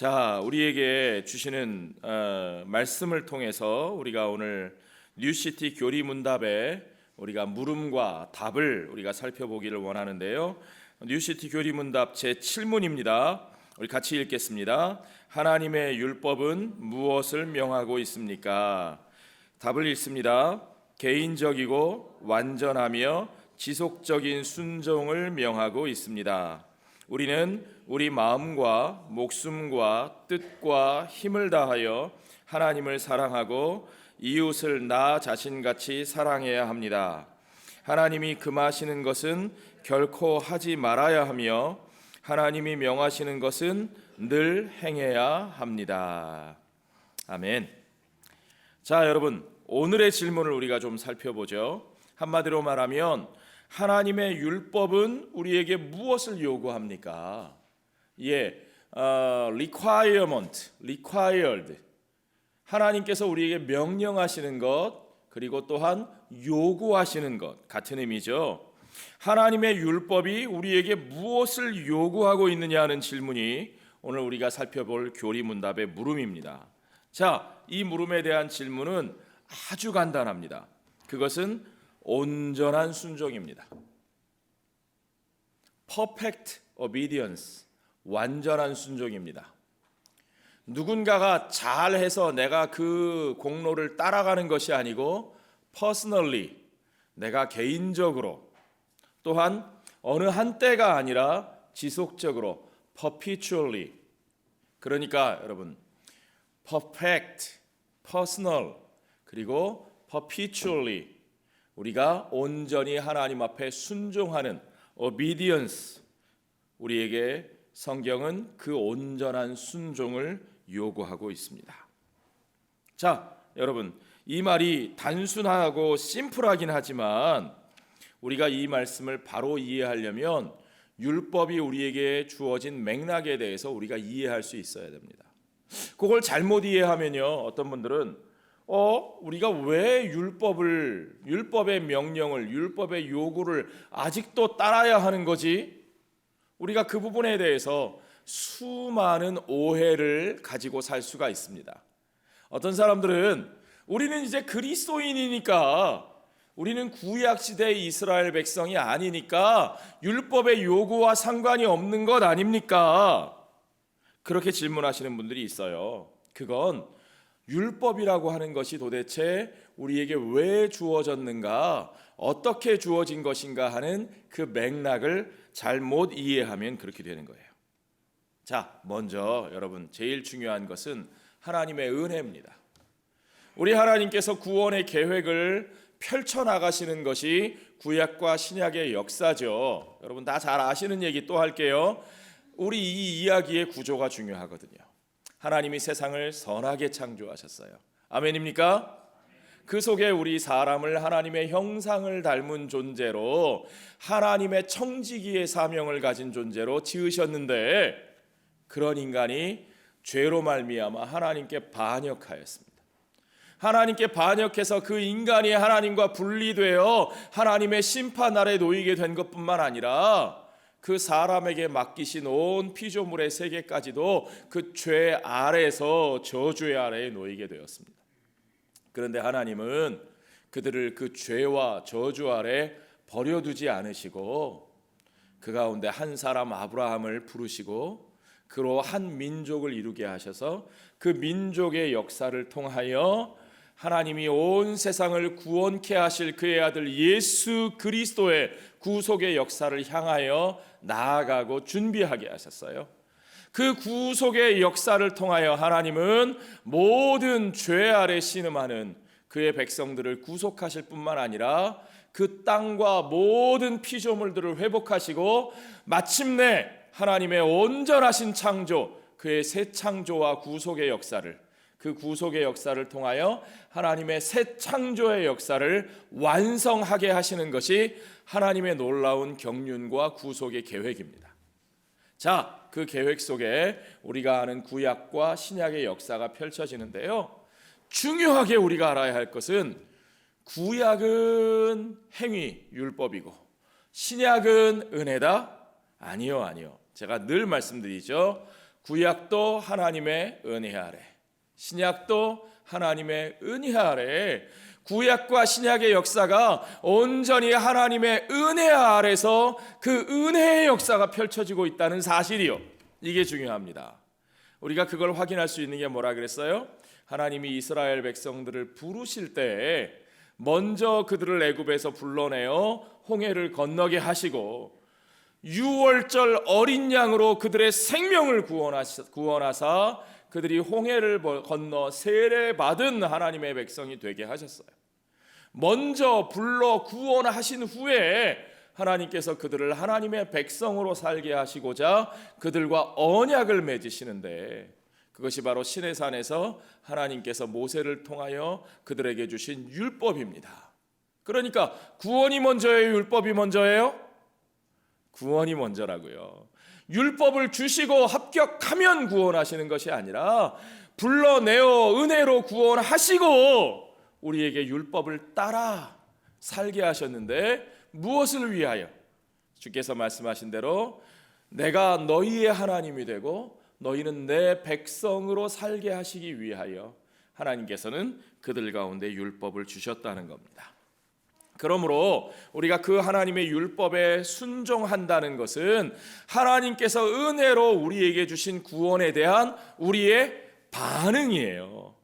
자, 우리에게 주시는 말씀을 통해서 우리가 오늘 뉴시티 교리문답에 우리가 물음과 답을 우리가 살펴보기를 원하는데요. 뉴시티 교리문답 제7문입니다. 우리 같이 읽겠습니다. 하나님의 율법은 무엇을 명하고 있습니까? 답을 읽습니다. 개인적이고 완전하며 지속적인 순종을 명하고 있습니다. 우리는 우리 마음과 목숨과 뜻과 힘을 다하여 하나님을 사랑하고 이웃을 나 자신같이 사랑해야 합니다. 하나님이 금하시는 것은 결코 하지 말아야 하며 하나님이 명하시는 것은 늘 행해야 합니다. 아멘. 자, 여러분, 오늘의 질문을 우리가 좀 살펴보죠. 한마디로 말하면 하나님의 율법은 우리에게 무엇을 요구합니까? required. 하나님께서 우리에게 명령하시는 것, 그리고 또한 요구하시는 것, 같은 의미죠. 하나님의 율법이 우리에게 무엇을 요구하고 있느냐 하는 질문이 오늘 우리가 살펴볼 교리문답의 물음입니다. 자, 이 물음에 대한 질문은 아주 간단합니다. 그것은 온전한 순종입니다. Perfect obedience, 완전한 순종입니다. 누군가가 잘해서 내가 그 공로를 따라가는 것이 아니고 personally, 내가 개인적으로, 또한 어느 한때가 아니라 지속적으로 perpetually. 그러니까 여러분, perfect, personal, 그리고 perpetually, 우리가 온전히 하나님 앞에 순종하는 obedience, 우리에게 성경은 그 온전한 순종을 요구하고 있습니다. 자, 여러분, 이 말이 단순하고 심플하긴 하지만 우리가 이 말씀을 바로 이해하려면 율법이 우리에게 주어진 맥락에 대해서 우리가 이해할 수 있어야 됩니다. 그걸 잘못 이해하면요, 어떤 분들은 우리가 왜 율법의 명령을, 율법의 요구를 아직도 따라야 하는 거지? 우리가 그 부분에 대해서 수많은 오해를 가지고 살 수가 있습니다. 어떤 사람들은 우리는 이제 그리스도인이니까, 우리는 구약시대의 이스라엘 백성이 아니니까 율법의 요구와 상관이 없는 것 아닙니까? 그렇게 질문하시는 분들이 있어요. 그건 율법이라고 하는 것이 도대체 우리에게 왜 주어졌는가, 어떻게 주어진 것인가 하는 그 맥락을 잘못 이해하면 그렇게 되는 거예요. 자, 먼저 여러분, 제일 중요한 것은 하나님의 은혜입니다. 우리 하나님께서 구원의 계획을 펼쳐나가시는 것이 구약과 신약의 역사죠. 여러분 다 잘 아시는 얘기 또 할게요. 우리 이 이야기의 구조가 중요하거든요. 하나님이 세상을 선하게 창조하셨어요. 아멘입니까? 그 속에 우리 사람을 하나님의 형상을 닮은 존재로, 하나님의 청지기의 사명을 가진 존재로 지으셨는데, 그런 인간이 죄로 말미암아 하나님께 반역하였습니다. 하나님께 반역해서 그 인간이 하나님과 분리되어 하나님의 심판 아래 놓이게 된 것뿐만 아니라 그 사람에게 맡기신 온 피조물의 세계까지도 그 죄 아래에서 저주의 아래에 놓이게 되었습니다. 그런데 하나님은 그들을 그 죄와 저주 아래 버려두지 않으시고 그 가운데 한 사람 아브라함을 부르시고 그로 한 민족을 이루게 하셔서 그 민족의 역사를 통하여 하나님이 온 세상을 구원케 하실 그의 아들 예수 그리스도의 구속의 역사를 향하여 나아가고 준비하게 하셨어요. 그 구속의 역사를 통하여 하나님은 모든 죄 아래 신음하는 그의 백성들을 구속하실 뿐만 아니라 그 땅과 모든 피조물들을 회복하시고 마침내 하나님의 온전하신 창조, 그의 새 창조와 구속의 역사를, 그 구속의 역사를 통하여 하나님의 새 창조의 역사를 완성하게 하시는 것이 하나님의 놀라운 경륜과 구속의 계획입니다. 자, 그 계획 속에 우리가 아는 구약과 신약의 역사가 펼쳐지는데요, 중요하게 우리가 알아야 할 것은 구약은 행위, 율법이고 신약은 은혜다? 아니요. 제가 늘 말씀드리죠. 구약도 하나님의 은혜 아래, 신약도 하나님의 은혜 아래, 구약과 신약의 역사가 온전히 하나님의 은혜 아래서 그 은혜의 역사가 펼쳐지고 있다는 사실이요, 이게 중요합니다. 우리가 그걸 확인할 수 있는 게 뭐라 그랬어요? 하나님이 이스라엘 백성들을 부르실 때 먼저 그들을 애굽에서 불러내어 홍해를 건너게 하시고 유월절 어린 양으로 그들의 생명을 구원하사 그들이 홍해를 건너 세례받은 하나님의 백성이 되게 하셨어요. 먼저 불러 구원하신 후에 하나님께서 그들을 하나님의 백성으로 살게 하시고자 그들과 언약을 맺으시는데, 그것이 바로 시내산에서 하나님께서 모세를 통하여 그들에게 주신 율법입니다. 그러니까 구원이 먼저예요, 율법이 먼저예요? 구원이 먼저라고요. 율법을 주시고 합격하면 구원하시는 것이 아니라 불러내어 은혜로 구원하시고 우리에게 율법을 따라 살게 하셨는데, 무엇을 위하여? 주께서 말씀하신 대로 내가 너희의 하나님이 되고 너희는 내 백성으로 살게 하시기 위하여 하나님께서는 그들 가운데 율법을 주셨다는 겁니다. 그러므로 우리가 그 하나님의 율법에 순종한다는 것은 하나님께서 은혜로 우리에게 주신 구원에 대한 우리의 반응이에요.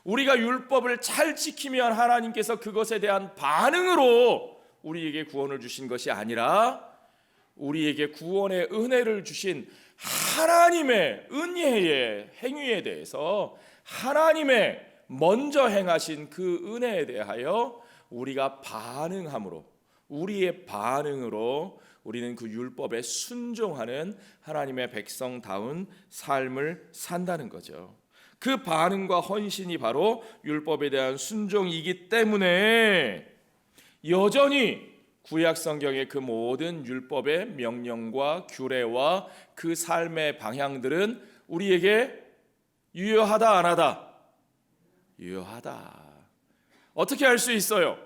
우리가 율법을 잘 지키면 하나님께서 그것에 대한 반응으로 우리에게 구원을 주신 것이 아니라 우리에게 구원의 은혜를 주신 하나님의 은혜의 행위에 대해서 하나님의 먼저 행하신 그 은혜에 대하여 우리가 반응함으로, 우리의 반응으로 우리는 그 율법에 순종하는 하나님의 백성다운 삶을 산다는 거죠. 그 반응과 헌신이 바로 율법에 대한 순종이기 때문에 여전히 구약 성경의 그 모든 율법의 명령과 규례와 그 삶의 방향들은 우리에게 유효하다, 안 하다? 유효하다. 어떻게 할 수 있어요?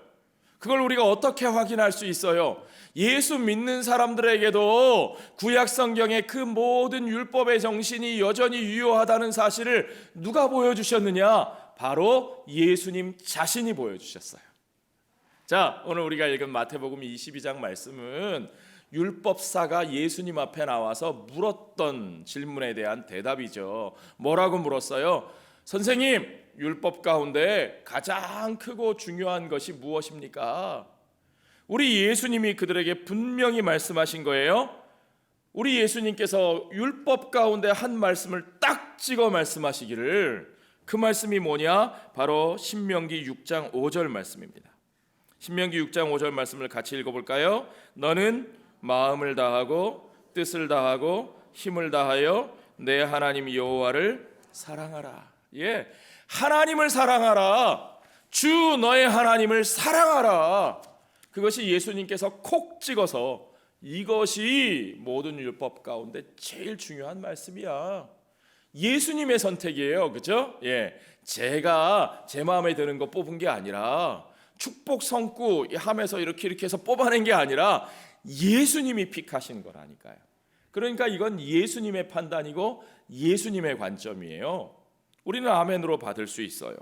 그걸 우리가 어떻게 확인할 수 있어요? 예수 믿는 사람들에게도 구약 성경의 그 모든 율법의 정신이 여전히 유효하다는 사실을 누가 보여주셨느냐? 바로 예수님 자신이 보여주셨어요. 자, 오늘 우리가 읽은 마태복음 22장 말씀은 율법사가 예수님 앞에 나와서 물었던 질문에 대한 대답이죠. 뭐라고 물었어요? 선생님, 율법 가운데 가장 크고 중요한 것이 무엇입니까? 우리 예수님이 그들에게 분명히 말씀하신 거예요. 우리 예수님께서 율법 가운데 한 말씀을 딱 찍어 말씀하시기를, 그 말씀이 뭐냐? 바로 신명기 6장 5절 말씀입니다. 신명기 6장 5절 말씀을 같이 읽어볼까요? 너는 마음을 다하고 뜻을 다하고 힘을 다하여 내 하나님 여호와를 사랑하라. 하나님을 사랑하라. 주 너의 하나님을 사랑하라. 그것이 예수님께서 콕 찍어서 이것이 모든 율법 가운데 제일 중요한 말씀이야. 예수님의 선택이에요. 그렇죠? 제가 제 마음에 드는 거 뽑은 게 아니라, 축복 성구 함에서 이렇게 해서 뽑아낸 게 아니라 예수님이 픽하신 거라니까요. 그러니까 이건 예수님의 판단이고 예수님의 관점이에요. 우리는 아멘으로 받을 수 있어요.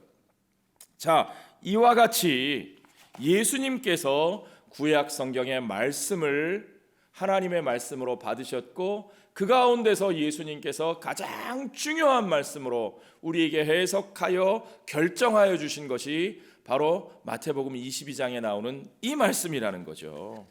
자, 이와 같이 예수님께서 구약 성경의 말씀을 하나님의 말씀으로 받으셨고, 그 가운데서 예수님께서 가장 중요한 말씀으로 우리에게 해석하여 결정하여 주신 것이 바로 마태복음 22장에 나오는 이 말씀이라는 거죠.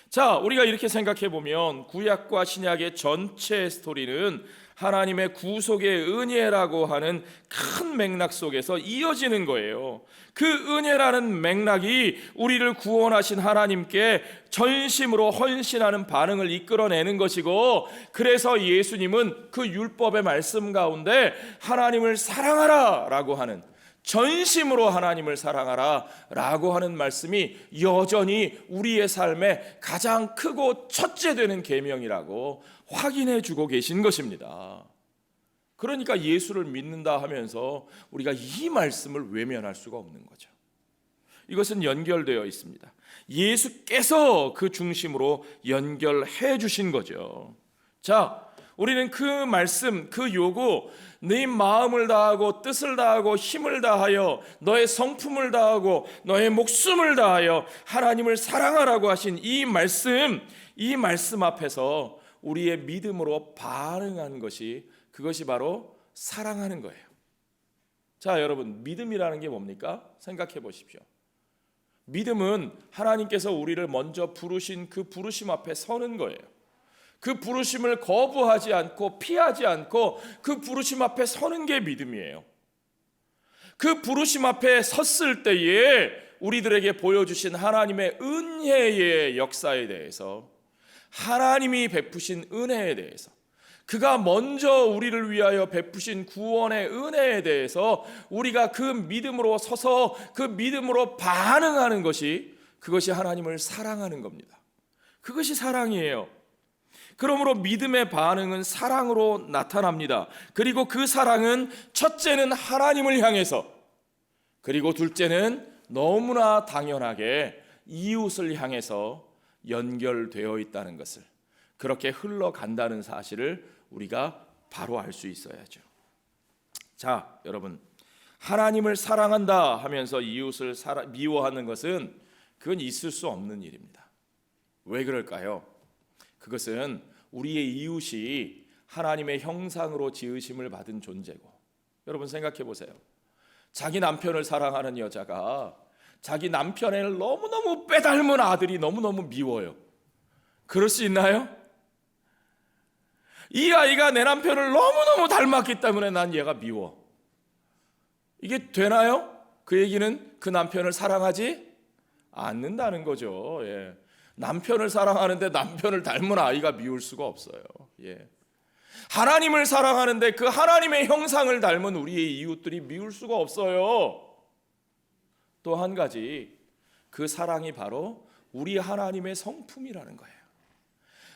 자, 우리가 이렇게 생각해 보면 구약과 신약의 전체 스토리는 하나님의 구속의 은혜라고 하는 큰 맥락 속에서 이어지는 거예요. 그 은혜라는 맥락이 우리를 구원하신 하나님께 전심으로 헌신하는 반응을 이끌어내는 것이고, 그래서 예수님은 그 율법의 말씀 가운데 하나님을 사랑하라 라고 하는, 전심으로 하나님을 사랑하라 라고 하는 말씀이 여전히 우리의 삶에 가장 크고 첫째 되는 계명이라고 확인해 주고 계신 것입니다. 그러니까 예수를 믿는다 하면서 우리가 이 말씀을 외면할 수가 없는 거죠. 이것은 연결되어 있습니다. 예수께서 그 중심으로 연결해 주신 거죠. 자, 우리는 그 말씀, 그 요구, 네 마음을 다하고 뜻을 다하고 힘을 다하여 너의 성품을 다하고 너의 목숨을 다하여 하나님을 사랑하라고 하신 이 말씀 앞에서 우리의 믿음으로 반응한 것이, 그것이 바로 사랑하는 거예요. 자, 여러분, 믿음이라는 게 뭡니까? 생각해 보십시오. 믿음은 하나님께서 우리를 먼저 부르신 그 부르심 앞에 서는 거예요. 그 부르심을 거부하지 않고 피하지 않고 그 부르심 앞에 서는 게 믿음이에요. 그 부르심 앞에 섰을 때에 우리들에게 보여주신 하나님의 은혜의 역사에 대해서, 하나님이 베푸신 은혜에 대해서, 그가 먼저 우리를 위하여 베푸신 구원의 은혜에 대해서 우리가 그 믿음으로 서서 그 믿음으로 반응하는 것이, 그것이 하나님을 사랑하는 겁니다. 그것이 사랑이에요. 그러므로 믿음의 반응은 사랑으로 나타납니다. 그리고 그 사랑은 첫째는 하나님을 향해서, 그리고 둘째는 너무나 당연하게 이웃을 향해서 연결되어 있다는 것을, 그렇게 흘러간다는 사실을 우리가 바로 알 수 있어야죠. 자, 여러분, 하나님을 사랑한다 하면서 이웃을 미워하는 것은, 그건 있을 수 없는 일입니다. 왜 그럴까요? 그것은 우리의 이웃이 하나님의 형상으로 지으심을 받은 존재고, 여러분 생각해 보세요. 자기 남편을 사랑하는 여자가 자기 남편을 너무너무 빼닮은 아들이 너무너무 미워요. 그럴 수 있나요? 이 아이가 내 남편을 너무너무 닮았기 때문에 난 얘가 미워. 이게 되나요? 그 얘기는 그 남편을 사랑하지 않는다는 거죠. 예. 남편을 사랑하는데 남편을 닮은 아이가 미울 수가 없어요. 예. 하나님을 사랑하는데 그 하나님의 형상을 닮은 우리의 이웃들이 미울 수가 없어요. 또 한 가지, 그 사랑이 바로 우리 하나님의 성품이라는 거예요.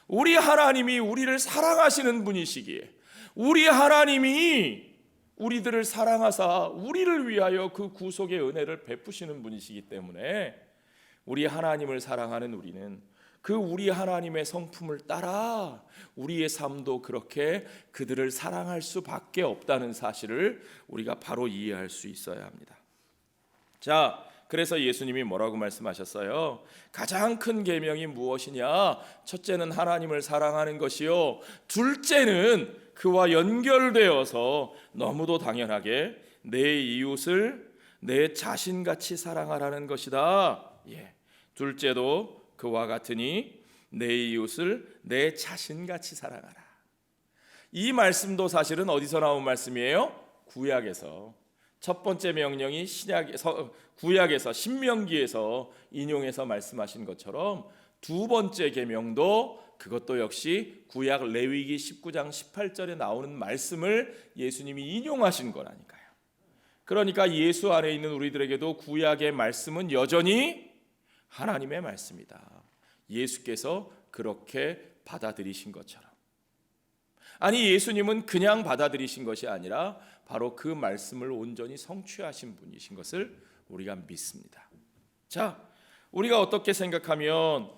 우리 하나님이 우리를 사랑하시는 분이시기에, 우리 하나님이 우리들을 사랑하사 우리를 위하여 그 구속의 은혜를 베푸시는 분이시기 때문에, 우리 하나님을 사랑하는 우리는 그 우리 하나님의 성품을 따라 우리의 삶도 그렇게 그들을 사랑할 수밖에 없다는 사실을 우리가 바로 이해할 수 있어야 합니다. 자, 그래서 예수님이 뭐라고 말씀하셨어요? 가장 큰 계명이 무엇이냐? 첫째는 하나님을 사랑하는 것이요, 둘째는 그와 연결되어서 너무도 당연하게 내 이웃을 내 자신같이 사랑하라는 것이다. 예. 둘째도 그와 같으니 내 이웃을 내 자신같이 사랑하라. 이 말씀도 사실은 어디서 나온 말씀이에요? 구약에서. 첫 번째 명령이 구약에서 신명기에서 인용해서 말씀하신 것처럼, 두 번째 계명도 그것도 역시 구약 레위기 19장 18절에 나오는 말씀을 예수님이 인용하신 거라니까요. 그러니까 예수 안에 있는 우리들에게도 구약의 말씀은 여전히 하나님의 말씀이다. 예수께서 그렇게 받아들이신 것처럼. 아니, 예수님은 그냥 받아들이신 것이 아니라 바로 그 말씀을 온전히 성취하신 분이신 것을 우리가 믿습니다. 자, 우리가 어떻게 생각하면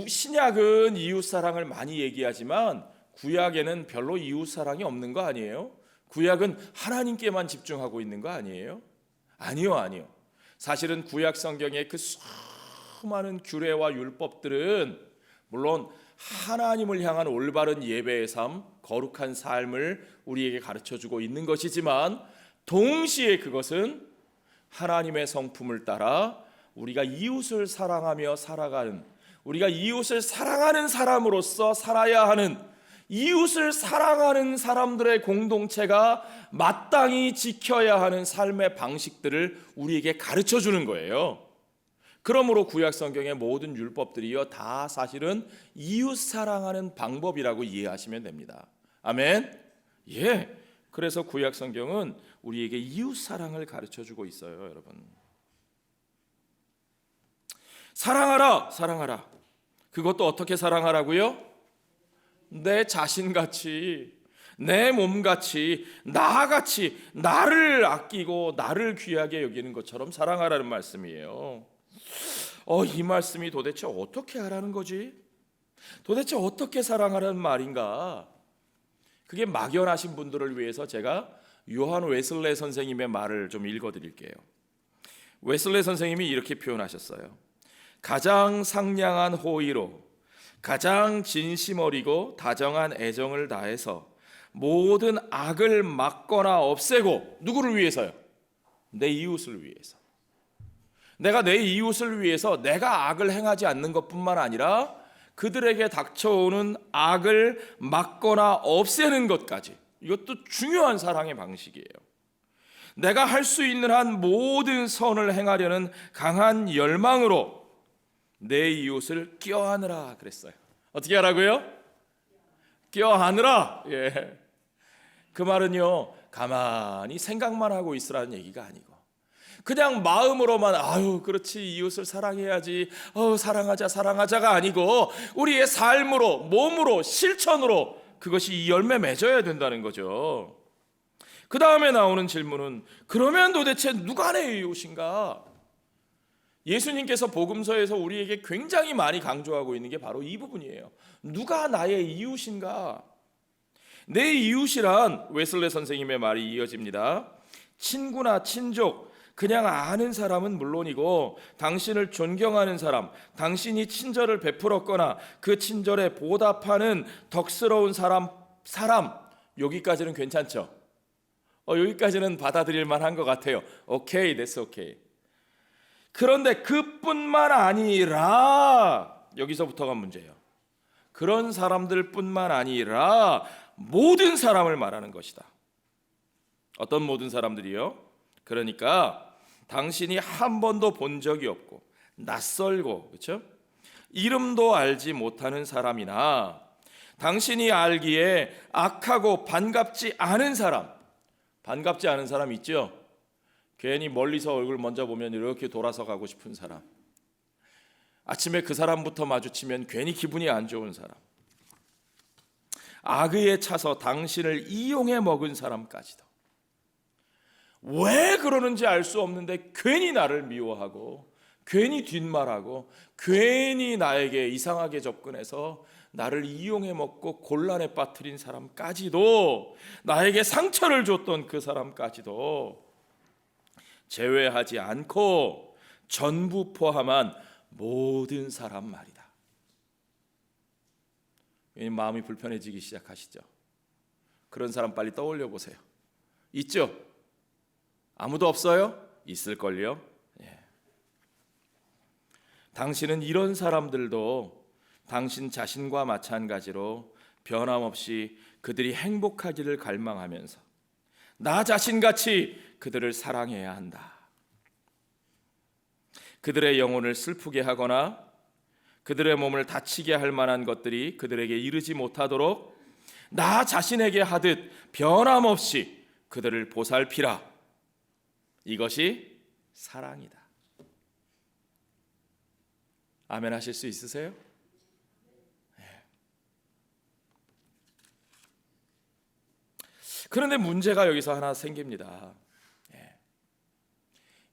신약은 이웃사랑을 많이 얘기하지만 구약에는 별로 이웃사랑이 없는 거 아니에요? 구약은 하나님께만 집중하고 있는 거 아니에요? 아니요. 사실은 구약 성경의 그 수많은 규례와 율법들은 물론 하나님을 향한 올바른 예배의 삶, 거룩한 삶을 우리에게 가르쳐주고 있는 것이지만, 동시에 그것은 하나님의 성품을 따라 우리가 이웃을 사랑하며 살아가는, 우리가 이웃을 사랑하는 사람으로서 살아야 하는, 이웃을 사랑하는 사람들의 공동체가 마땅히 지켜야 하는 삶의 방식들을 우리에게 가르쳐주는 거예요. 그러므로 구약 성경의 모든 율법들이요 다 사실은 이웃 사랑하는 방법이라고 이해하시면 됩니다. 아멘. 예. 그래서 구약 성경은 우리에게 이웃 사랑을 가르쳐 주고 있어요, 여러분. 사랑하라. 그것도 어떻게 사랑하라고요? 내 자신같이, 내 몸같이, 나같이 나를 아끼고 나를 귀하게 여기는 것처럼 사랑하라는 말씀이에요. 이 말씀이 도대체 어떻게 하라는 거지? 도대체 어떻게 사랑하라는 말인가? 그게 막연하신 분들을 위해서 제가 요한 웨슬레 선생님의 말을 좀 읽어드릴게요. 웨슬레 선생님이 이렇게 표현하셨어요. 가장 상냥한 호의로 가장 진심 어리고 다정한 애정을 다해서 모든 악을 막거나 없애고, 누구를 위해서요? 내 이웃을 위해서. 내가 내 이웃을 위해서 내가 악을 행하지 않는 것뿐만 아니라 그들에게 닥쳐오는 악을 막거나 없애는 것까지, 이것도 중요한 사랑의 방식이에요. 내가 할 수 있는 한 모든 선을 행하려는 강한 열망으로 내 이웃을 껴안으라 그랬어요. 어떻게 하라고요? 껴안으라. 예. 그 말은요, 가만히 생각만 하고 있으라는 얘기가 아니고, 그냥 마음으로만 아유 그렇지 이웃을 사랑해야지, 사랑하자가 아니고 우리의 삶으로, 몸으로, 실천으로 그것이 이 열매 맺어야 된다는 거죠. 그 다음에 나오는 질문은, 그러면 도대체 누가 내 이웃인가? 예수님께서 복음서에서 우리에게 굉장히 많이 강조하고 있는 게 바로 이 부분이에요. 누가 나의 이웃인가? 내 이웃이란, 웨슬레 선생님의 말이 이어집니다. 친구나 친족, 그냥 아는 사람은 물론이고 당신을 존경하는 사람, 당신이 친절을 베풀었거나 그 친절에 보답하는 덕스러운 사람, 여기까지는 괜찮죠? 여기까지는 받아들일 만한 것 같아요. 오케이, that's okay. 그런데 그뿐만 아니라, 여기서부터가 문제예요. 그런 사람들뿐만 아니라 모든 사람을 말하는 것이다. 어떤 모든 사람들이요? 그러니까 당신이 한 번도 본 적이 없고 낯설고, 그렇죠? 이름도 알지 못하는 사람이나 당신이 알기에 악하고 반갑지 않은 사람, 반갑지 않은 사람 있죠? 괜히 멀리서 얼굴 먼저 보면 이렇게 돌아서 가고 싶은 사람, 아침에 그 사람부터 마주치면 괜히 기분이 안 좋은 사람, 악의에 차서 당신을 이용해 먹은 사람까지도, 왜 그러는지 알 수 없는데 괜히 나를 미워하고 괜히 뒷말하고 괜히 나에게 이상하게 접근해서 나를 이용해 먹고 곤란에 빠뜨린 사람까지도, 나에게 상처를 줬던 그 사람까지도 제외하지 않고 전부 포함한 모든 사람 말이다. 마음이 불편해지기 시작하시죠? 그런 사람 빨리 떠올려 보세요. 있죠? 아무도 없어요? 있을걸요? 예. 당신은 이런 사람들도 당신 자신과 마찬가지로 변함없이 그들이 행복하기를 갈망하면서 나 자신같이 그들을 사랑해야 한다. 그들의 영혼을 슬프게 하거나 그들의 몸을 다치게 할 만한 것들이 그들에게 이르지 못하도록 나 자신에게 하듯 변함없이 그들을 보살피라. 이것이 사랑이다. 아멘 하실 수 있으세요? 그런데 문제가 여기서 하나 생깁니다.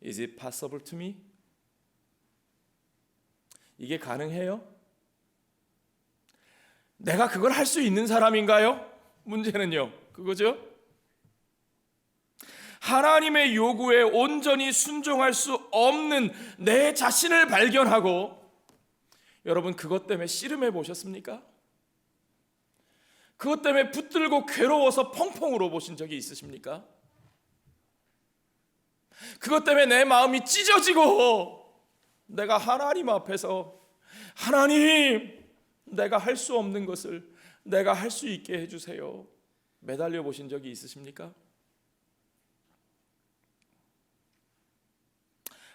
Is it possible to me? 이게 가능해요? 내가 그걸 할 수 있는 사람인가요? 문제는요, 그거죠? 하나님의 요구에 온전히 순종할 수 없는 내 자신을 발견하고, 여러분 그것 때문에 씨름해 보셨습니까? 그것 때문에 붙들고 괴로워서 펑펑 울어보신 적이 있으십니까? 그것 때문에 내 마음이 찢어지고 내가 하나님 앞에서, 하나님, 내가 할 수 없는 것을 내가 할 수 있게 해주세요, 매달려 보신 적이 있으십니까?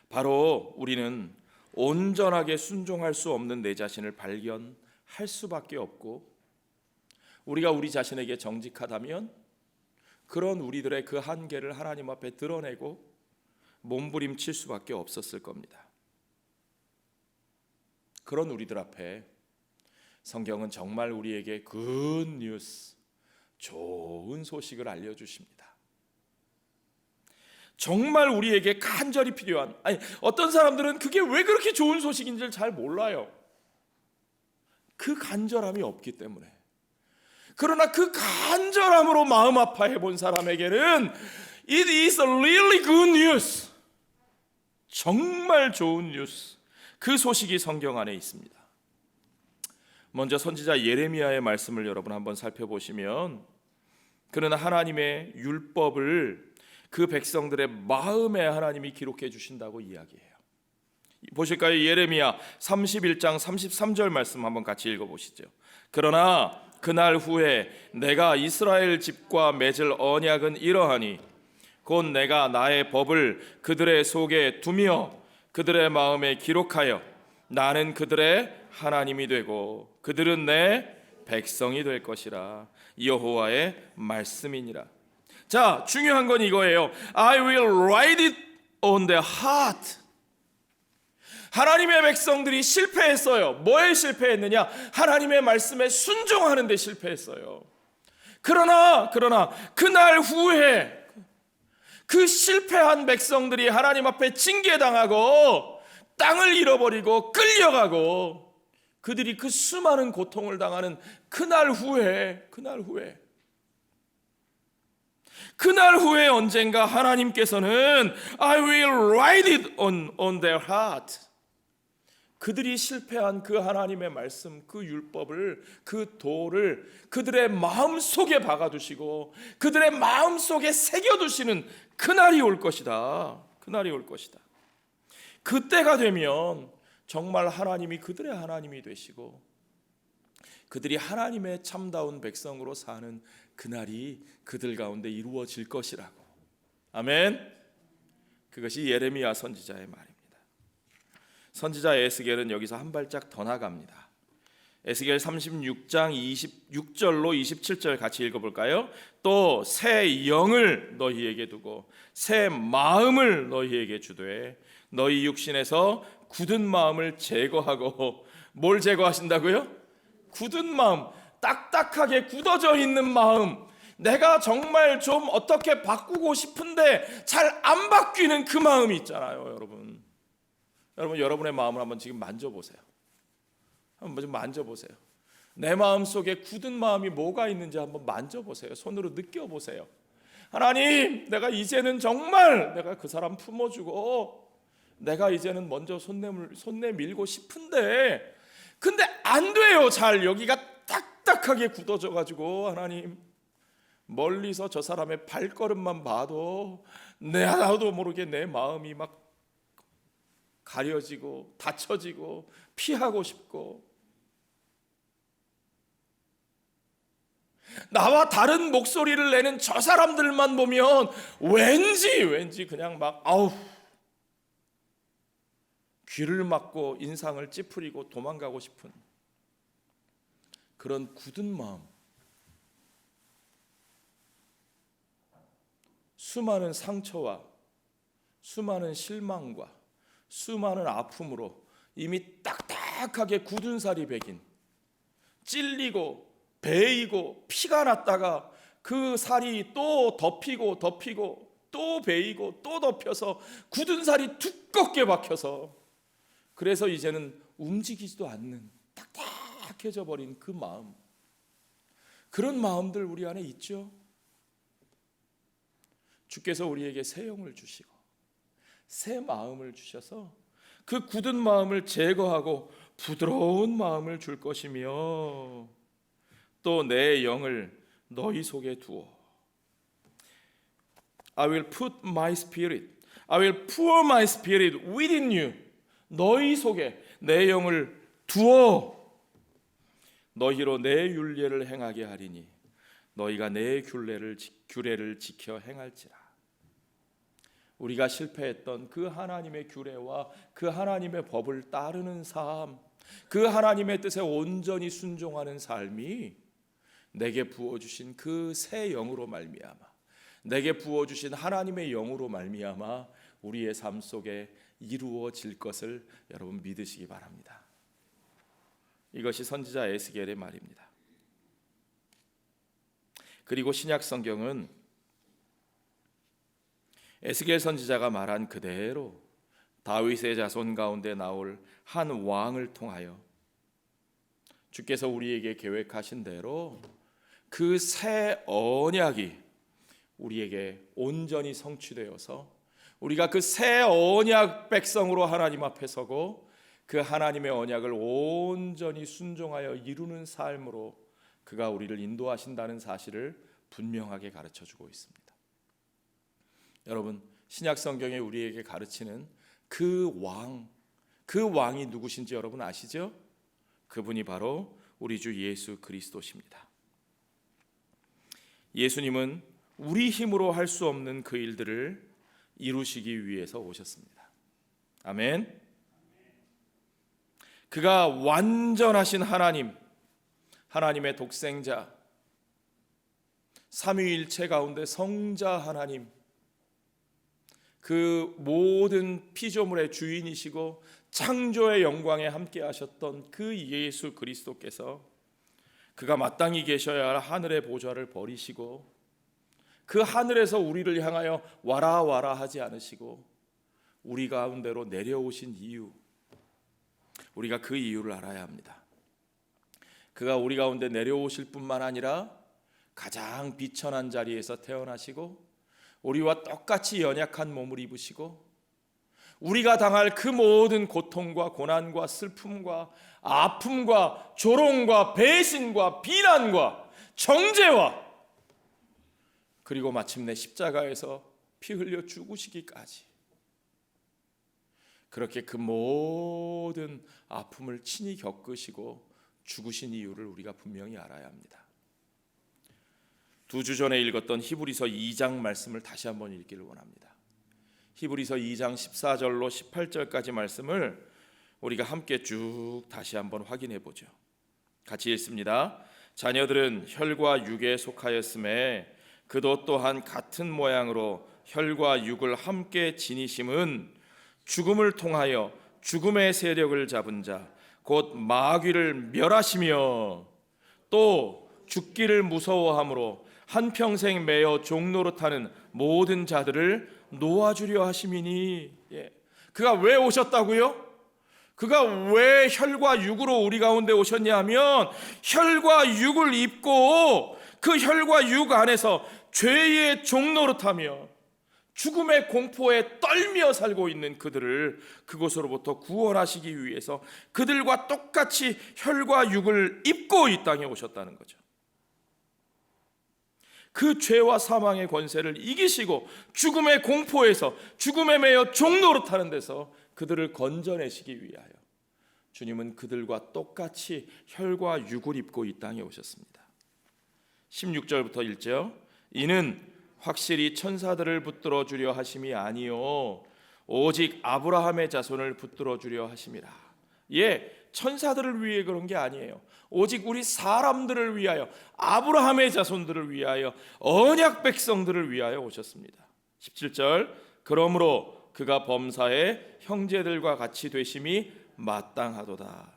바로 우리는 온전하게 순종할 수 없는 내 자신을 발견할 수밖에 없고, 우리가 우리 자신에게 정직하다면 그런 우리들의 그 한계를 하나님 앞에 드러내고 몸부림칠 수밖에 없었을 겁니다. 그런 우리들 앞에 성경은 정말 우리에게 굿 뉴스, 좋은 소식을 알려주십니다. 정말 우리에게 간절히 필요한, 어떤 사람들은 그게 왜 그렇게 좋은 소식인지를 잘 몰라요. 그 간절함이 없기 때문에, 그러나 그 간절함으로 마음 아파해 본 사람에게는 It is a really good news. 정말 좋은 뉴스. 그 소식이 성경 안에 있습니다. 먼저 선지자 예레미야의 말씀을 여러분 한번 살펴보시면, 그는 하나님의 율법을 그 백성들의 마음에 하나님이 기록해 주신다고 이야기해요. 보실까요? 예레미야 31장 33절 말씀 한번 같이 읽어보시죠. 그러나 그날 후에 내가 이스라엘 집과 맺을 언약은 이러하니 곧 내가 나의 법을 그들의 속에 두며 그들의 마음에 기록하여 나는 그들의 하나님이 되고 그들은 내 백성이 될 것이라. 여호와의 말씀이니라. 자, 중요한 건 이거예요. I will write it on their heart. 하나님의 백성들이 실패했어요. 뭐에 실패했느냐? 하나님의 말씀에 순종하는 데 실패했어요. 그러나 그날 후에 그 실패한 백성들이 하나님 앞에 징계당하고 땅을 잃어버리고 끌려가고 그들이 그 수많은 고통을 당하는 그날 후에 언젠가 하나님께서는 I will write it on their heart. 그들이 실패한 그 하나님의 말씀, 그 율법을, 그 도를 그들의 마음속에 박아두시고 그들의 마음속에 새겨두시는 그날이 올 것이다. 그날이 올 것이다. 그때가 되면 정말 하나님이 그들의 하나님이 되시고 그들이 하나님의 참다운 백성으로 사는 그날이 그들 가운데 이루어질 것이라고. 아멘. 그것이 예레미야 선지자의 말입니다. 선지자 에스겔은 여기서 한 발짝 더 나갑니다. 에스겔 36장 26절로 27절 같이 읽어볼까요? 또 새 영을 너희에게 두고 새 마음을 너희에게 주되 너희 육신에서 굳은 마음을 제거하고. 뭘 제거하신다고요? 굳은 마음, 딱딱하게 굳어져 있는 마음, 내가 정말 좀 어떻게 바꾸고 싶은데 잘 안 바뀌는 그 마음이 있잖아요. 여러분의 마음을 한번 지금 만져보세요. 한번 좀 만져보세요. 내 마음 속에 굳은 마음이 뭐가 있는지 한번 만져보세요. 손으로 느껴보세요. 하나님, 내가 이제는 정말 내가 그 사람 품어주고 내가 이제는 먼저 손 내밀고 싶은데 근데 안 돼요. 잘 여기가 딱딱하게 굳어져 가지고 하나님, 멀리서 저 사람의 발걸음만 봐도 나도 모르게 내 마음이 막 가려지고 닫혀지고 피하고 싶고, 나와 다른 목소리를 내는 저 사람들만 보면 왠지 그냥 막 귀를 막고 인상을 찌푸리고 도망가고 싶은 그런 굳은 마음, 수많은 상처와 수많은 실망과 수많은 아픔으로 이미 딱딱하게 굳은 살이 배긴, 찔리고 베이고 피가 났다가 그 살이 또 덮이고 또 베이고 또 덮여서 굳은 살이 두껍게 박혀서 그래서 이제는 움직이지도 않는 딱딱해져 버린 그 마음, 그런 마음들 우리 안에 있죠. 주께서 우리에게 새 영을 주시고 새 마음을 주셔서 그 굳은 마음을 제거하고 부드러운 마음을 줄 것이며 또 내 영을 너희 속에 두어 I will put my spirit, I will pour my spirit within you. 너희 속에 내 영을 두어 너희로 내 율례를 행하게 하리니 너희가 내 규례를 지켜 행할지라. 우리가 실패했던 그 하나님의 규례와 그 하나님의 법을 따르는 삶, 그 하나님의 뜻에 온전히 순종하는 삶이 내게 부어주신 그 새 영으로 말미암아, 내게 부어주신 하나님의 영으로 말미암아 우리의 삶 속에 이루어질 것을 여러분 믿으시기 바랍니다. 이것이 선지자 에스겔의 말입니다. 그리고 신약 성경은 에스겔 선지자가 말한 그대로 다윗의 자손 가운데 나올 한 왕을 통하여 주께서 우리에게 계획하신 대로 그 새 언약이 우리에게 온전히 성취되어서 우리가 그 새 언약 백성으로 하나님 앞에 서고 그 하나님의 언약을 온전히 순종하여 이루는 삶으로 그가 우리를 인도하신다는 사실을 분명하게 가르쳐주고 있습니다. 여러분, 신약 성경에 우리에게 가르치는 그 왕이 누구신지 여러분 아시죠? 그분이 바로 우리 주 예수 그리스도십니다. 예수님은 우리 힘으로 할 수 없는 그 일들을 이루시기 위해서 오셨습니다. 아멘. 그가 완전하신 하나님, 하나님의 독생자, 삼위일체 가운데 성자 하나님, 그 모든 피조물의 주인이시고 창조의 영광에 함께 하셨던 그 예수 그리스도께서 그가 마땅히 계셔야 할 하늘의 보좌를 버리시고 그 하늘에서 우리를 향하여 와라 와라 하지 않으시고 우리 가운데로 내려오신 이유, 우리가 그 이유를 알아야 합니다. 그가 우리 가운데 내려오실 뿐만 아니라 가장 비천한 자리에서 태어나시고 우리와 똑같이 연약한 몸을 입으시고 우리가 당할 그 모든 고통과 고난과 슬픔과 아픔과 조롱과 배신과 비난과 정죄와 그리고 마침내 십자가에서 피 흘려 죽으시기까지 그렇게 그 모든 아픔을 친히 겪으시고 죽으신 이유를 우리가 분명히 알아야 합니다. 2주 전에 읽었던 히브리서 2장 말씀을 다시 한번 읽기를 원합니다. 히브리서 2장 14절로 18절까지 말씀을 우리가 함께 쭉 다시 한번 확인해 보죠. 같이 읽습니다. 자녀들은 혈과 육에 속하였음에 그도 또한 같은 모양으로 혈과 육을 함께 지니심은 죽음을 통하여 죽음의 세력을 잡은 자 곧 마귀를 멸하시며 또 죽기를 무서워함으로 한평생 매여 종노릇하는 모든 자들을 놓아주려 하심이니. 그가 왜 오셨다고요? 그가 왜 혈과 육으로 우리 가운데 오셨냐 하면 혈과 육을 입고 그 혈과 육 안에서 죄의 종노릇하며 죽음의 공포에 떨며 살고 있는 그들을 그곳으로부터 구원하시기 위해서 그들과 똑같이 혈과 육을 입고 이 땅에 오셨다는 거죠. 그 죄와 사망의 권세를 이기시고 죽음의 공포에서 죽음에 매여 종노릇하는 데서 그들을 건져내시기 위하여 주님은 그들과 똑같이 혈과 육을 입고 이 땅에 오셨습니다. 16절부터 읽죠. 이는 확실히 천사들을 붙들어 주려 하심이 아니요 오직 아브라함의 자손을 붙들어 주려 하심이라. 천사들을 위해 그런 게 아니에요. 오직 우리 사람들을 위하여, 아브라함의 자손들을 위하여, 언약 백성들을 위하여 오셨습니다. 17절 그러므로 그가 범사에 형제들과 같이 되심이 마땅하도다.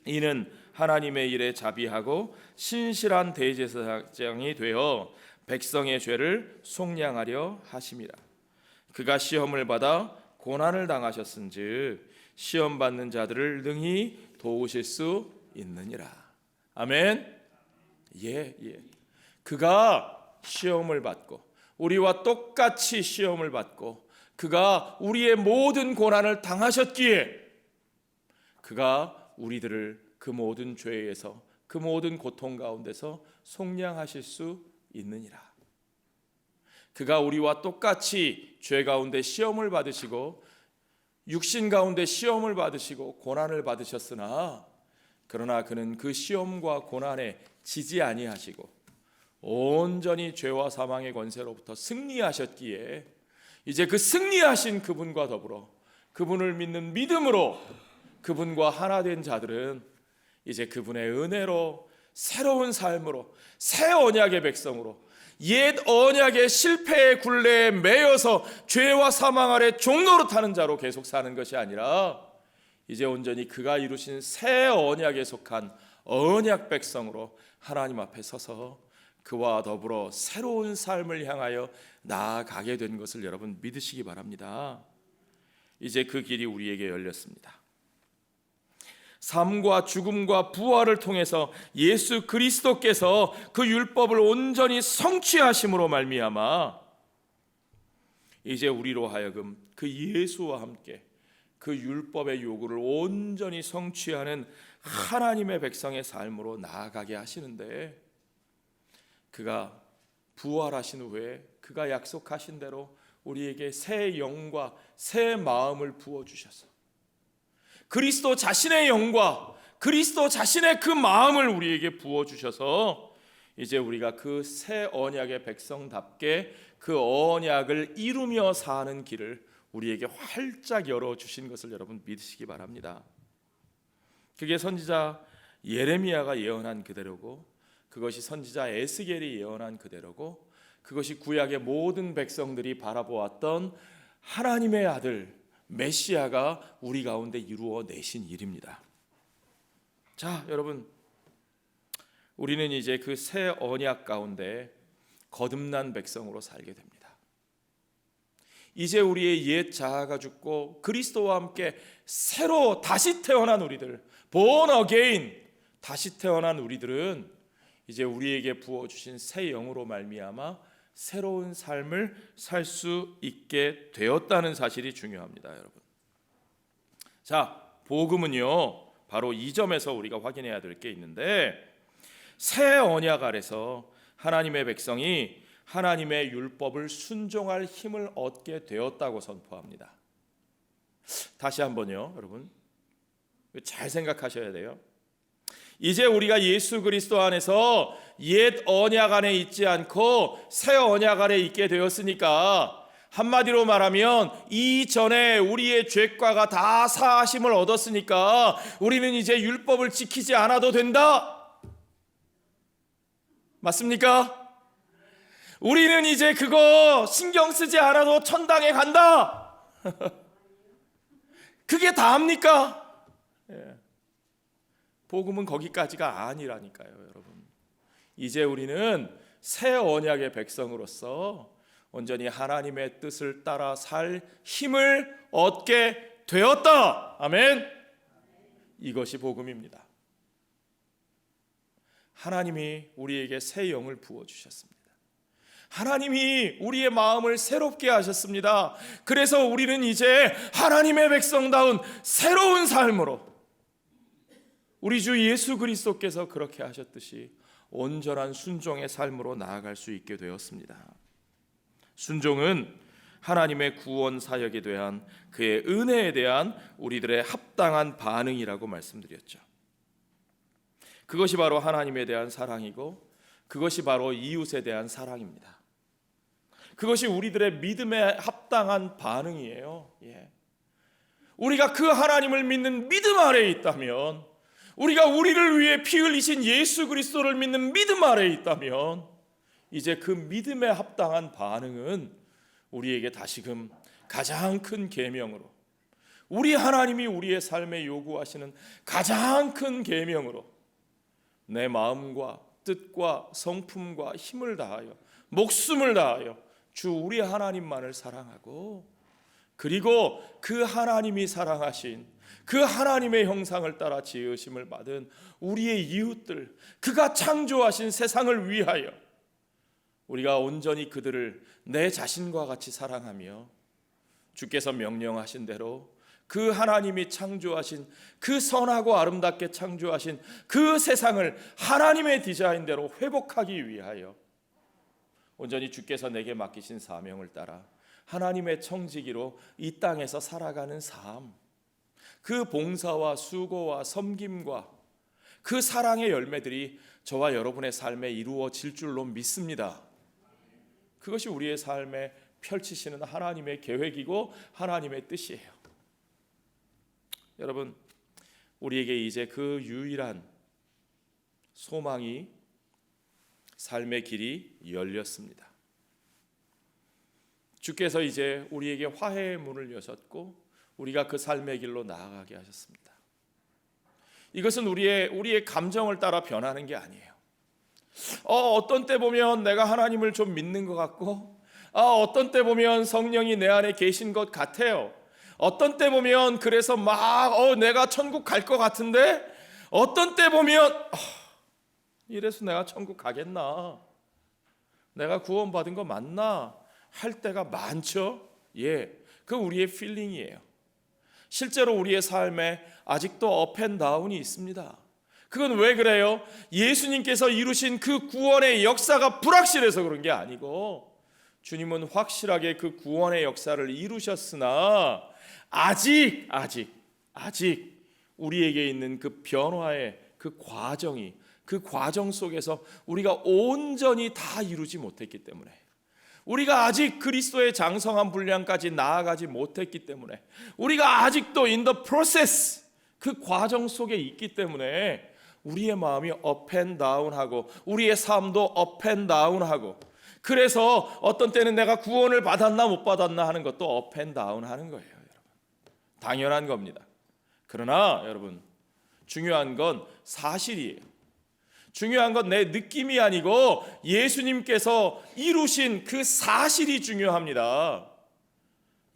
이는 하나님의 일에 자비하고 신실한 대제사장이 되어 백성의 죄를 속량하려 하심이라. 그가 시험을 받아 고난을 당하셨은즉 시험 받는 자들을 능히 도우실 수 있느니라. 아멘. 그가 시험을 받고 우리와 똑같이 시험을 받고 그가 우리의 모든 고난을 당하셨기에 그가 우리들을 그 모든 죄에서 그 모든 고통 가운데서 속량하실 수 있느니라. 그가 우리와 똑같이 죄 가운데 시험을 받으시고 육신 가운데 시험을 받으시고 고난을 받으셨으나 그러나 그는 그 시험과 고난에 지지 아니하시고 온전히 죄와 사망의 권세로부터 승리하셨기에 이제 그 승리하신 그분과 더불어 그분을 믿는 믿음으로 그분과 하나 된 자들은 이제 그분의 은혜로 새로운 삶으로 새 언약의 백성으로 옛 언약의 실패의 굴레에 매여서 죄와 사망 아래 종노릇하는 자로 계속 사는 것이 아니라 이제 온전히 그가 이루신 새 언약에 속한 언약 백성으로 하나님 앞에 서서 그와 더불어 새로운 삶을 향하여 나아가게 된 것을 여러분 믿으시기 바랍니다. 이제 그 길이 우리에게 열렸습니다. 삶과 죽음과 부활을 통해서 예수 그리스도께서 그 율법을 온전히 성취하심으로 말미암아 이제 우리로 하여금 그 예수와 함께 그 율법의 요구를 온전히 성취하는 하나님의 백성의 삶으로 나아가게 하시는데, 그가 부활하신 후에 그가 약속하신 대로 우리에게 새 영과 새 마음을 부어주셔서 그리스도 자신의 영과 그리스도 자신의 그 마음을 우리에게 부어주셔서 이제 우리가 그 새 언약의 백성답게 그 언약을 이루며 사는 길을 우리에게 활짝 열어주신 것을 여러분 믿으시기 바랍니다. 그게 선지자 예레미야가 예언한 그대로고, 그것이 선지자 에스겔이 예언한 그대로고, 그것이 구약의 모든 백성들이 바라보았던 하나님의 아들 메시아가 우리 가운데 이루어내신 일입니다. 자, 여러분, 우리는 이제 그 새 언약 가운데 거듭난 백성으로 살게 됩니다. 이제 우리의 옛 자아가 죽고 그리스도와 함께 새로 다시 태어난 우리들, born again, 다시 태어난 우리들은 이제 우리에게 부어주신 새 영으로 말미암아 새로운 삶을 살 수 있게 되었다는 사실이 중요합니다, 여러분. 자, 복음은요, 바로 이 점에서 우리가 확인해야 될 게 있는데, 새 언약 아래서 하나님의 백성이 하나님의 율법을 순종할 힘을 얻게 되었다고 선포합니다. 다시 한번요, 여러분, 잘 생각하셔야 돼요. 이제 우리가 예수 그리스도 안에서 옛 언약 안에 있지 않고 새 언약 안에 있게 되었으니까, 한마디로 말하면 이전에 우리의 죄과가 다 사하심을 얻었으니까 우리는 이제 율법을 지키지 않아도 된다. 맞습니까? 우리는 이제 그거 신경 쓰지 않아도 천당에 간다. 그게 다입니까? 복음은 거기까지가 아니라니까요, 여러분. 이제 우리는 새 언약의 백성으로서 온전히 하나님의 뜻을 따라 살 힘을 얻게 되었다. 아멘. 이것이 복음입니다. 하나님이 우리에게 새 영을 부어주셨습니다. 하나님이 우리의 마음을 새롭게 하셨습니다. 그래서 우리는 이제 하나님의 백성다운 새로운 삶으로, 우리 주 예수 그리스도께서 그렇게 하셨듯이 온전한 순종의 삶으로 나아갈 수 있게 되었습니다. 순종은 하나님의 구원 사역에 대한 그의 은혜에 대한 우리들의 합당한 반응이라고 말씀드렸죠. 그것이 바로 하나님에 대한 사랑이고, 그것이 바로 이웃에 대한 사랑입니다. 그것이 우리들의 믿음에 합당한 반응이에요. 우리가 그 하나님을 믿는 믿음 아래에 있다면, 우리가 우리를 위해 피 흘리신 예수 그리스도를 믿는 믿음 아래에 있다면, 이제 그 믿음에 합당한 반응은 우리에게 다시금 가장 큰 계명으로, 우리 하나님이 우리의 삶에 요구하시는 가장 큰 계명으로 내 마음과 뜻과 성품과 힘을 다하여, 목숨을 다하여 주 우리 하나님만을 사랑하고, 그리고 그 하나님이 사랑하신 그 하나님의 형상을 따라 지으심을 받은 우리의 이웃들, 그가 창조하신 세상을 위하여 우리가 온전히 그들을 내 자신과 같이 사랑하며, 주께서 명령하신 대로 그 하나님이 창조하신 그 선하고 아름답게 창조하신 그 세상을 하나님의 디자인대로 회복하기 위하여 온전히 주께서 내게 맡기신 사명을 따라 하나님의 청지기로 이 땅에서 살아가는 삶, 그 봉사와 수고와 섬김과 그 사랑의 열매들이 저와 여러분의 삶에 이루어질 줄로 믿습니다. 그것이 우리의 삶에 펼치시는 하나님의 계획이고 하나님의 뜻이에요. 여러분, 우리에게 이제 그 유일한 소망이, 삶의 길이 열렸습니다. 주께서 이제 우리에게 화해의 문을 여셨고 우리가 그 삶의 길로 나아가게 하셨습니다. 이것은 우리의 감정을 따라 변하는 게 아니에요. 어떤 때 보면 내가 하나님을 좀 믿는 것 같고, 어떤 때 보면 성령이 내 안에 계신 것 같아요. 어떤 때 보면 그래서 막 내가 천국 갈 것 같은데 어떤 때 보면 이래서 내가 천국 가겠나? 내가 구원받은 거 맞나? 할 때가 많죠. 예, 그 우리의 필링이에요. 실제로 우리의 삶에 아직도 업앤다운이 있습니다. 그건 왜 그래요? 예수님께서 이루신 그 구원의 역사가 불확실해서 그런 게 아니고 주님은 확실하게 그 구원의 역사를 이루셨으나 아직 우리에게 있는 그 변화의 그 과정 속에서 우리가 온전히 다 이루지 못했기 때문에, 우리가 아직 그리스도의 장성한 분량까지 나아가지 못했기 때문에, 우리가 아직도 in the process 그 과정 속에 있기 때문에 우리의 마음이 업앤다운하고 우리의 삶도 업앤다운하고, 그래서 어떤 때는 내가 구원을 받았나 못 받았나 하는 것도 업앤다운하는 거예요. 여러분, 당연한 겁니다. 그러나 여러분, 중요한 건 사실이에요. 중요한 건 내 느낌이 아니고 예수님께서 이루신 그 사실이 중요합니다.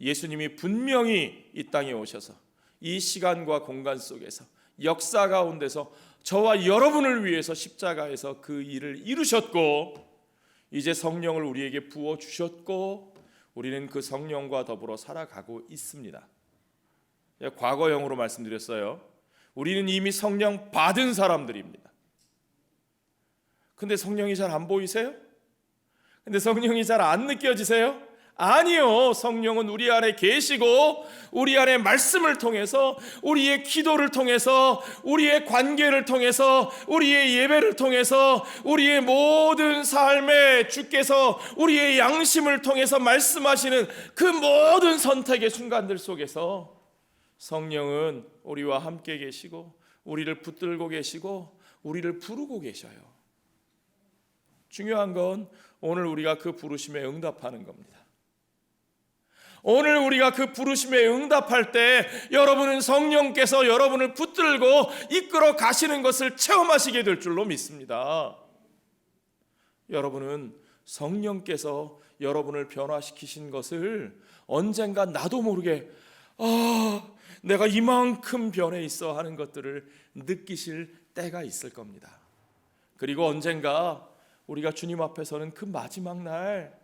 예수님이 분명히 이 땅에 오셔서 이 시간과 공간 속에서 역사 가운데서 저와 여러분을 위해서 십자가에서 그 일을 이루셨고, 이제 성령을 우리에게 부어주셨고, 우리는 그 성령과 더불어 살아가고 있습니다. 과거형으로 말씀드렸어요. 우리는 이미 성령 받은 사람들입니다. 근데 성령이 잘 안 보이세요? 근데 성령이 잘 안 느껴지세요? 아니요. 성령은 우리 안에 계시고 우리 안에 말씀을 통해서, 우리의 기도를 통해서, 우리의 관계를 통해서, 우리의 예배를 통해서, 우리의 모든 삶에 주께서 우리의 양심을 통해서 말씀하시는 그 모든 선택의 순간들 속에서 성령은 우리와 함께 계시고 우리를 붙들고 계시고 우리를 부르고 계셔요. 중요한 건 오늘 우리가 그 부르심에 응답하는 겁니다. 오늘 우리가 그 부르심에 응답할 때 여러분은 성령께서 여러분을 붙들고 이끌어 가시는 것을 체험하시게 될 줄로 믿습니다. 여러분은 성령께서 여러분을 변화시키신 것을 언젠가 나도 모르게 내가 이만큼 변해 있어 하는 것들을 느끼실 때가 있을 겁니다. 그리고 언젠가 우리가 주님 앞에서는 그 마지막 날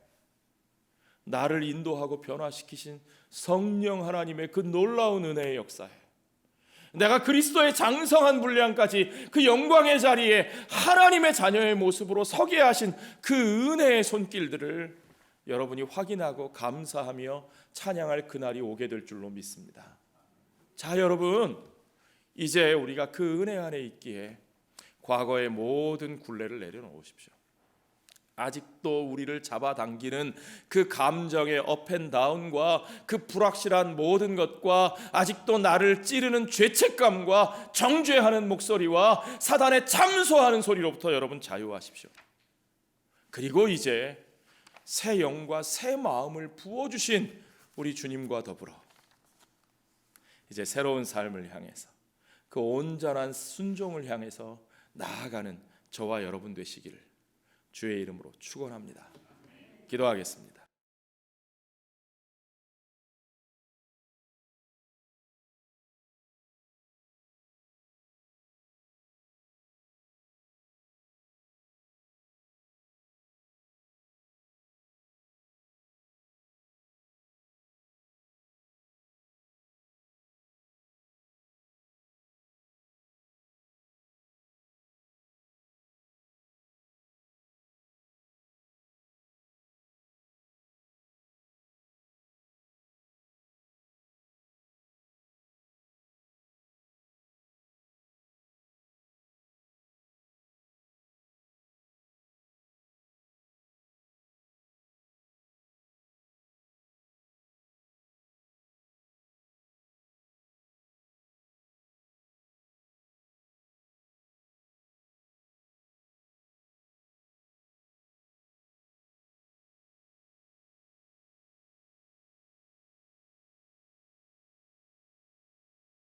나를 인도하고 변화시키신 성령 하나님의 그 놀라운 은혜의 역사에, 내가 그리스도의 장성한 분량까지 그 영광의 자리에 하나님의 자녀의 모습으로 서게 하신 그 은혜의 손길들을 여러분이 확인하고 감사하며 찬양할 그날이 오게 될 줄로 믿습니다. 자, 여러분, 이제 우리가 그 은혜 안에 있기에 과거의 모든 굴레를 내려놓으십시오. 아직도 우리를 잡아당기는 그 감정의 업앤다운과 그 불확실한 모든 것과 아직도 나를 찌르는 죄책감과 정죄하는 목소리와 사단의 참소하는 소리로부터 여러분 자유하십시오. 그리고 이제 새 영과 새 마음을 부어주신 우리 주님과 더불어 이제 새로운 삶을 향해서, 그 온전한 순종을 향해서 나아가는 저와 여러분 되시기를 주의 이름으로 축원합니다. 기도하겠습니다.